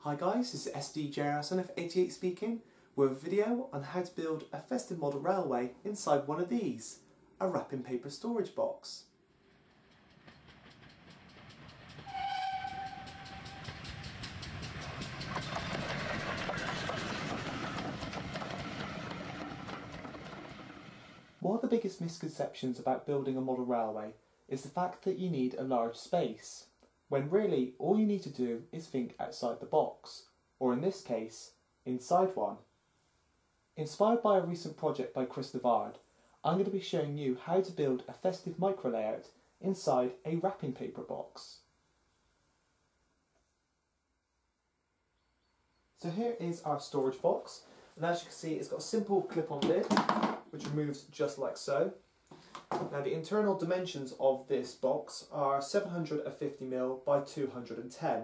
Hi guys, this is SDJRSNF88 speaking with a video on how to build a festive model railway inside one of these, a wrapping paper storage box. One of the biggest misconceptions about building a model railway is the fact that you need a large space, when really all you need to do is think outside the box, or in this case, inside one. Inspired by a recent project by Chris Navard, I'm going to be showing you how to build a festive micro layout inside a wrapping paper box. So here is our storage box, and as you can see it's got a simple clip-on lid which removes just like so. Now the internal dimensions of this box are 750mm by 210,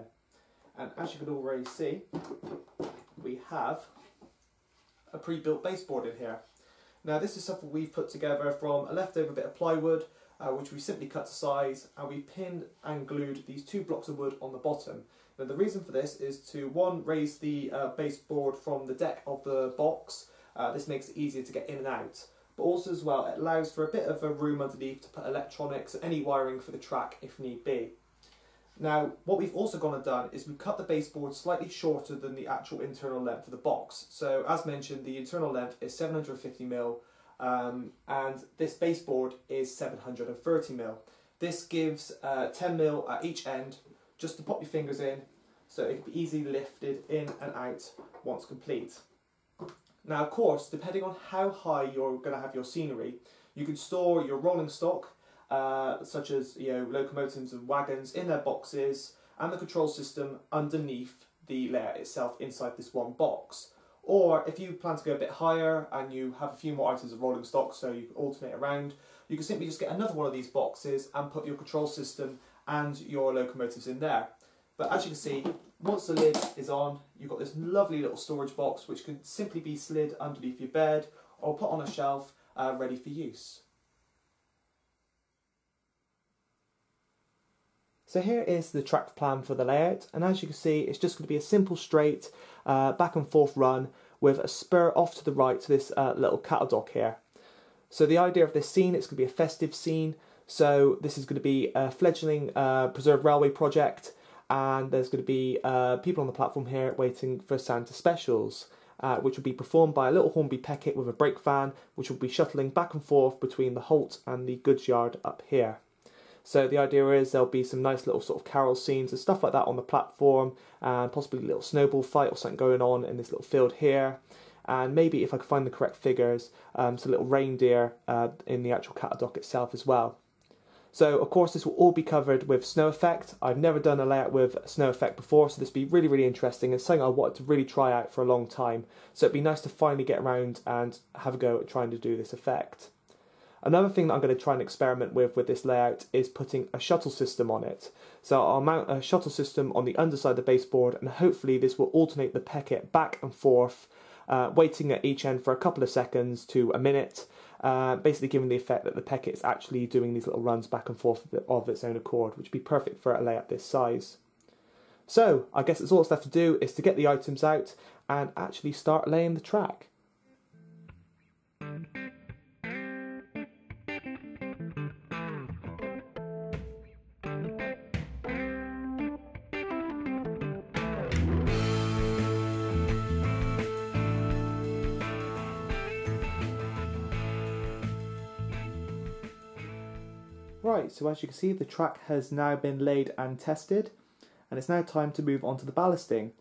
and as you can already see we have a pre-built baseboard in here. Now this is something we've put together from a leftover bit of plywood which we simply cut to size, and we pinned and glued these two blocks of wood on the bottom. Now the reason for this is to, one, raise the baseboard from the deck of the box. This makes it easier to get in and out, but also as well it allows for a bit of a room underneath to put electronics and any wiring for the track if need be. Now what we've also gone and done is we've cut the baseboard slightly shorter than the actual internal length of the box. So as mentioned, the internal length is 750mm and this baseboard is 730mm. This gives 10mm at each end just to pop your fingers in, so it can be easily lifted in and out once complete. Now of course, depending on how high you're going to have your scenery, you can store your rolling stock such as locomotives and wagons in their boxes, and the control system underneath the layout itself inside this one box. Or if you plan to go a bit higher and you have a few more items of rolling stock so you can alternate around, you can simply just get another one of these boxes and put your control system and your locomotives in there. But as you can see, once the lid is on, you've got this lovely little storage box which can simply be slid underneath your bed or put on a shelf ready for use. So here is the track plan for the layout, and as you can see it's just going to be a simple straight back and forth run with a spur off to the right to this little cattle dock here. So the idea of this scene, it's going to be a festive scene, so this is going to be a fledgling preserved railway project, and there's going to be people on the platform here waiting for Santa specials, which will be performed by a little Hornby Peckett with a brake van, which will be shuttling back and forth between the halt and the goods yard up here. So the idea is there'll be some nice little sort of carol scenes and stuff like that on the platform, and possibly a little snowball fight or something going on in this little field here, and maybe, if I can find the correct figures, some little reindeer in the actual cattle dock itself as well. So of course this will all be covered with snow effect. I've never done a layout with snow effect before, so this will be really interesting and something I wanted to really try out for a long time. So it'd be nice to finally get around and have a go at trying to do this effect. Another thing that I'm going to try and experiment with this layout is putting a shuttle system on it. So I'll mount a shuttle system on the underside of the baseboard, and hopefully this will alternate the Peckett back and forth, waiting at each end for a couple of seconds to a minute, basically giving the effect that the Peckett is actually doing these little runs back and forth of its own accord, which would be perfect for a layout this size. So I guess it's all that's left to do is to get the items out and actually start laying the track. Right, so as you can see the track has now been laid and tested, and it's now time to move on to the ballasting.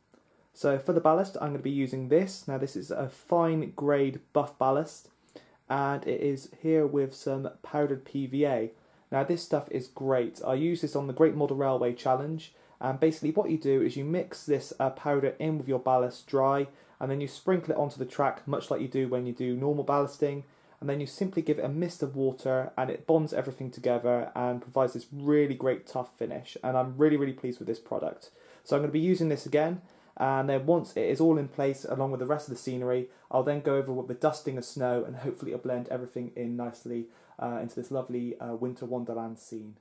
So for the ballast I'm going to be using this. Now this is a fine grade buff ballast, and it is here with some powdered PVA. Now this stuff is great. I use this on the Great Model Railway Challenge, and basically what you do is you mix this powder in with your ballast dry, and then you sprinkle it onto the track much like you do when you do normal ballasting, and then you simply give it a mist of water and it bonds everything together and provides this really great tough finish, and I'm really pleased with this product. So I'm going to be using this again, and then once it is all in place along with the rest of the scenery, I'll then go over with the dusting of snow, and hopefully it'll blend everything in nicely into this lovely winter wonderland scene.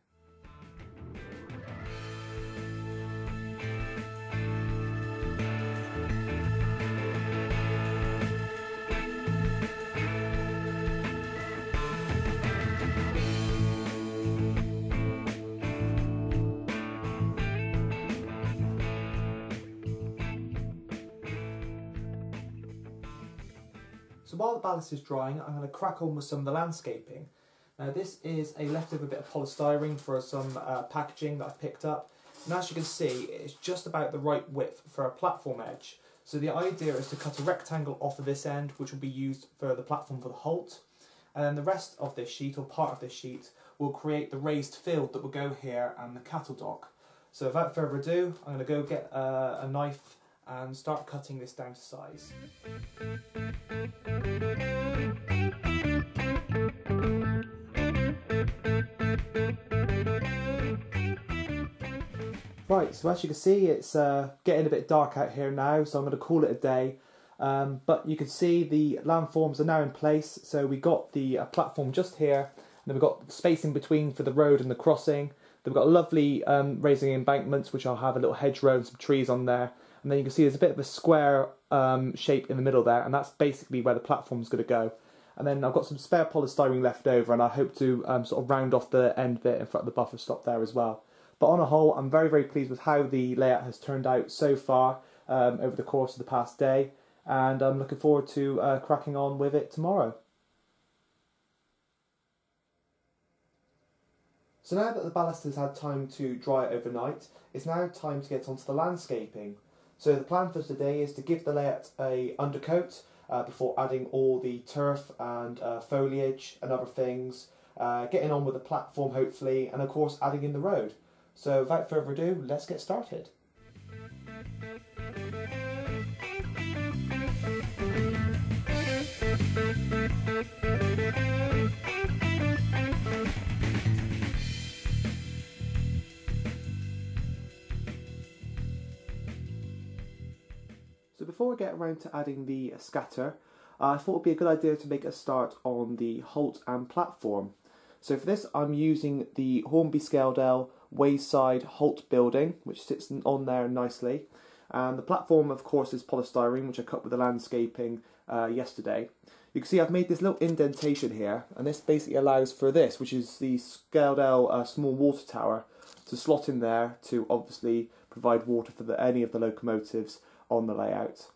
So while the ballast is drying, I'm going to crack on with some of the landscaping. Now this is a leftover bit of polystyrene for some packaging that I picked up. And as you can see, it's just about the right width for a platform edge. So the idea is to cut a rectangle off of this end, which will be used for the platform for the halt. And then the rest of this sheet, or part of this sheet, will create the raised field that will go here and the cattle dock. So without further ado, I'm going to go get a knife and start cutting this down to size. Right, so as you can see, it's getting a bit dark out here now, so I'm going to call it a day. But you can see the landforms are now in place, so we got the platform just here, and then we've got space in between for the road and the crossing. Then we've got lovely raising embankments, which I'll have a little hedgerow and some trees on there. And then you can see there's a bit of a square shape in the middle there, and that's basically where the platform's going to go. And then I've got some spare polystyrene left over, and I hope to sort of round off the end bit in front of the buffer stop there as well. But on a whole, I'm very, very pleased with how the layout has turned out so far over the course of the past day, and I'm looking forward to cracking on with it tomorrow. So now that the ballast has had time to dry overnight, it's now time to get onto the landscaping. So the plan for today is to give the layout a undercoat before adding all the turf and foliage and other things, getting on with the platform hopefully, and of course adding in the road. So without further ado, let's get started. So before I get around to adding the scatter, I thought it would be a good idea to make a start on the halt and platform. So for this I'm using the Hornby Scaledale wayside halt building, which sits on there nicely. And the platform of course is polystyrene, which I cut with the landscaping yesterday. You can see I've made this little indentation here, and this basically allows for this, which is the Scaledale small water tower, to slot in there to obviously provide water for any of the locomotives on the layout.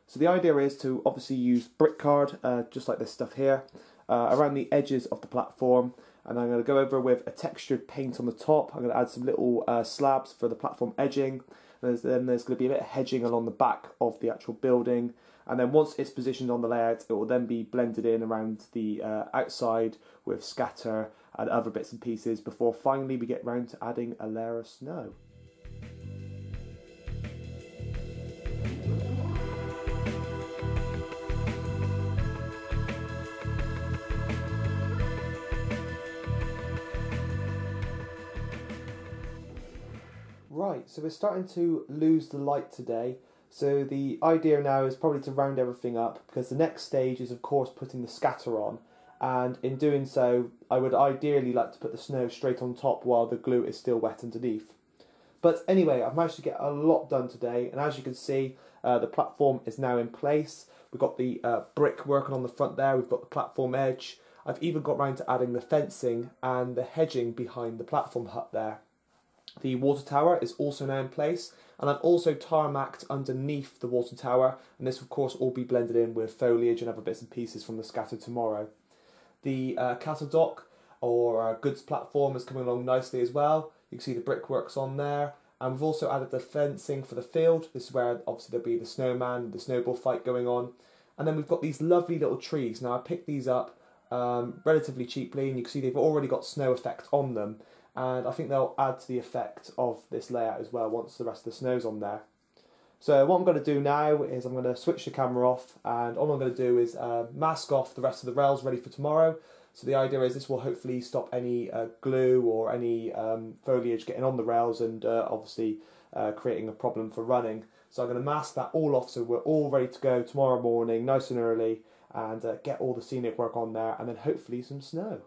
So the idea is to obviously use brick card, just like this stuff here, around the edges of the platform, and I'm going to go over with a textured paint on the top. I'm going to add some little slabs for the platform edging, and then there's going to be a bit of hedging along the back of the actual building, and then once it's positioned on the layout it will then be blended in around the outside with scatter and other bits and pieces before finally we get round to adding a layer of snow. Right, so we're starting to lose the light today, so the idea now is probably to round everything up, because the next stage is of course putting the scatter on, and in doing so I would ideally like to put the snow straight on top while the glue is still wet underneath. But anyway, I've managed to get a lot done today, and as you can see the platform is now in place. We've got the brick working on the front there, we've got the platform edge, I've even got round to adding the fencing and the hedging behind the platform hut there. The water tower is also now in place, and I've also tarmacked underneath the water tower, and this of course all be blended in with foliage and other bits and pieces from the scatter tomorrow. The cattle dock or goods platform is coming along nicely as well. You can see the brickworks on there, and we've also added the fencing for the field. This is where obviously there'll be the snowman, the snowball fight going on, and then we've got these lovely little trees. Now I picked these up relatively cheaply, and you can see they've already got snow effect on them. And I think they'll add to the effect of this layout as well once the rest of the snow's on there. So what I'm going to do now is I'm going to switch the camera off, and all I'm going to do is mask off the rest of the rails ready for tomorrow. So the idea is this will hopefully stop any glue or any foliage getting on the rails and obviously creating a problem for running. So I'm going to mask that all off so we're all ready to go tomorrow morning nice and early, and get all the scenic work on there, and then hopefully some snow.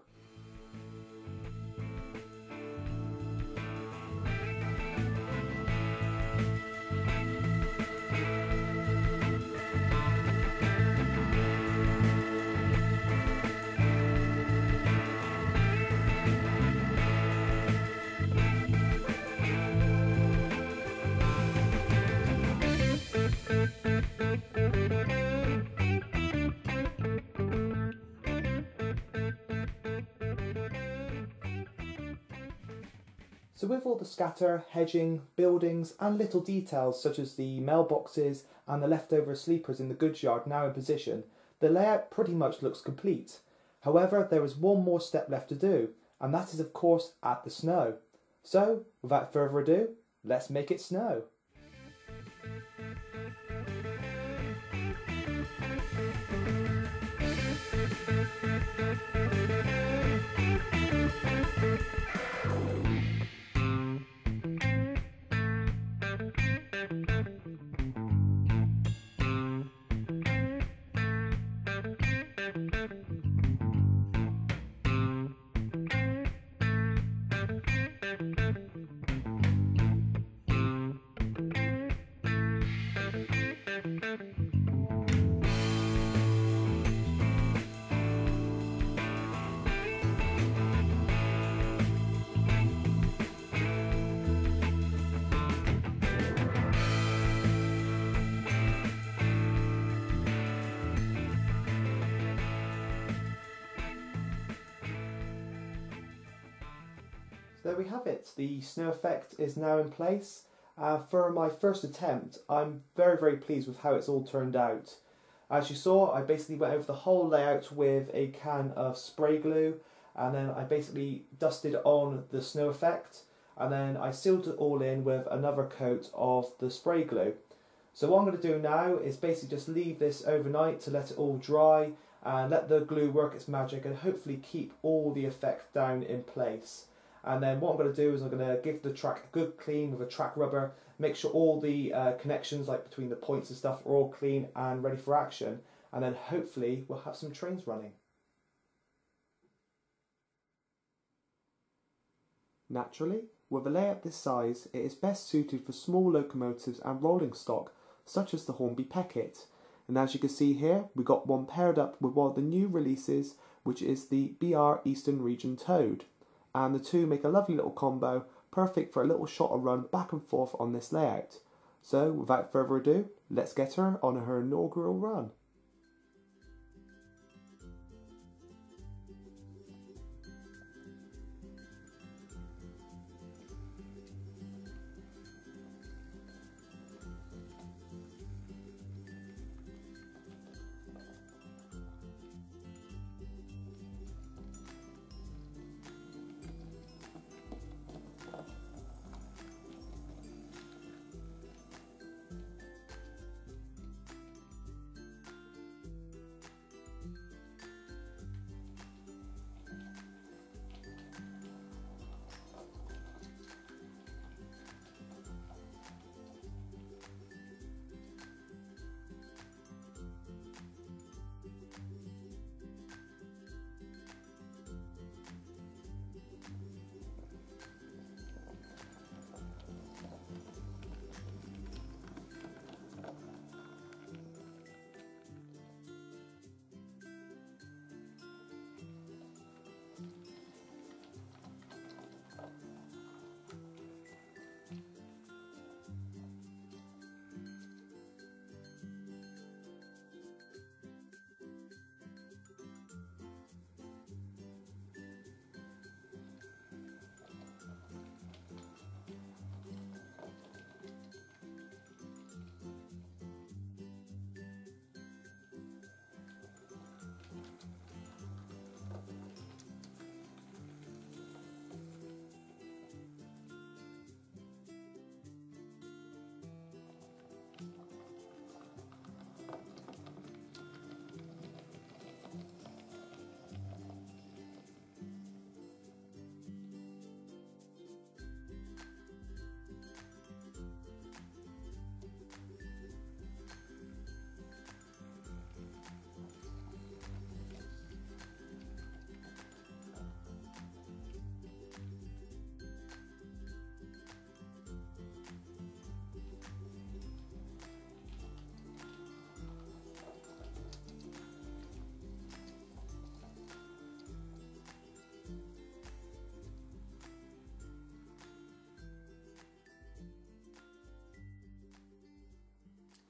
So with all the scatter, hedging, buildings and little details such as the mailboxes and the leftover sleepers in the goods yard now in position, the layout pretty much looks complete. However, there is one more step left to do, and that is of course add the snow. So without further ado, let's make it snow. There we have it, the snow effect is now in place. For my first attempt, I'm very pleased with how it's all turned out. As you saw, I basically went over the whole layout with a can of spray glue, and then I basically dusted on the snow effect, and then I sealed it all in with another coat of the spray glue. So what I'm going to do now is basically just leave this overnight to let it all dry and let the glue work its magic and hopefully keep all the effect down in place. And then what I'm going to do is I'm going to give the track a good clean with a track rubber, make sure all the connections like between the points and stuff are all clean and ready for action, and then hopefully we'll have some trains running. Naturally, with a layout this size, it is best suited for small locomotives and rolling stock, such as the Hornby Peckett. And as you can see here, we got one paired up with one of the new releases, which is the BR Eastern Region Toad. And the two make a lovely little combo, perfect for a little shot or run back and forth on this layout. So without further ado, let's get her on her inaugural run.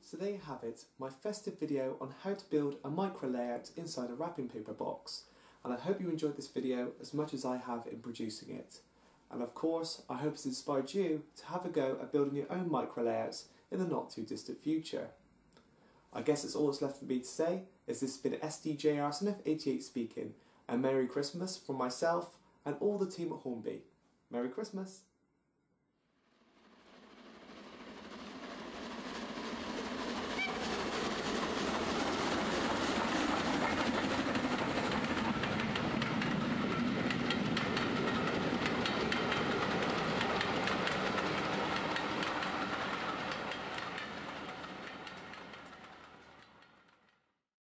So there you have it, my festive video on how to build a micro layout inside a wrapping paper box, and I hope you enjoyed this video as much as I have in producing it. And of course, I hope it's inspired you to have a go at building your own micro layouts in the not too distant future. I guess that's all that's left for me to say, as this has been SDJRSNF88 speaking, and Merry Christmas from myself and all the team at Hornby. Merry Christmas!